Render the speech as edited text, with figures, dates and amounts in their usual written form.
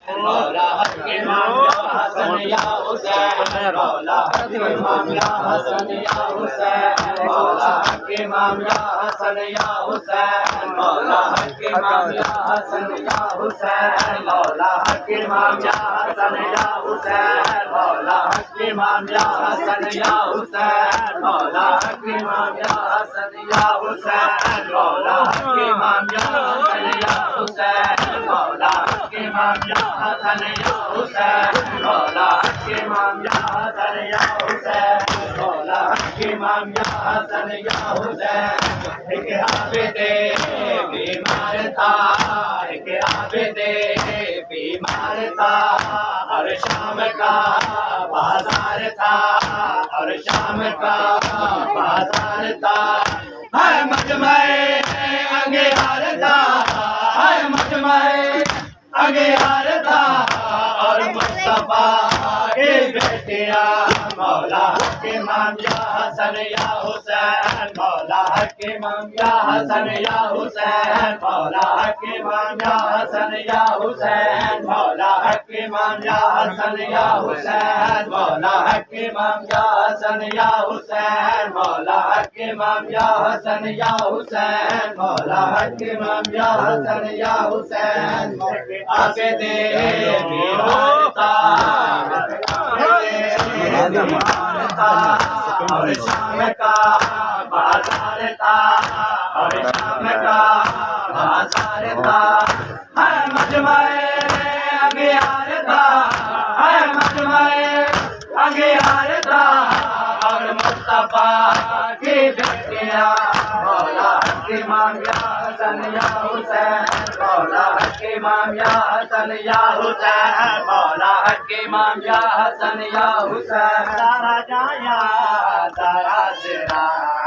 مولا حق امام یا حسن یا حسین مولا حق امام یا حسن یا حسین مولا حق امام یا حسن یا حسین مولا حق امام یا حسن یا حسین مولا حق امام یا حسن یا حسین مولا حق امام یا حسن یا حسین مولا حق امام یا حسن یا حسین مولا حق امام یا حسن یا حسین مولا حق امام یا حسن یا حسین مولا حق امام یا حسن یا حسین مولا حق امام یا حسن یا حسین ایک عابد بیمار تھا ایک عابد بیمار تھا اور شام کا بازار تھا اور شام کا بازار تھا ہے مجمع انگیار تھا ہے مجمع انگیار تھا اور مصطفیٰ کے بیٹیاں مولا حق امام یا حسن یا حسین مولا حق امام یا حسن یا حسین مولا حق امام یا حسن یا حسین مولا حق امام یا حسن یا حسین مولا حق امام یا حسن یا حسین مولا حق امام یا حسن یا حسین مولا حق امام یا حسن یا حسین عابد بیمار تھا اور شام کا بازار تھا اور شام کا بازار تھا ہے مجمع انگیار تھا ہے مجمع انگیار تھا اور مصطفیٰ کی بیٹیاں مولا حق امام یا حسن یا حسین مولا حق امام یا حسن یا حسین مولا حق امام یا حسن یا حسین تارا جایا تارا تیرا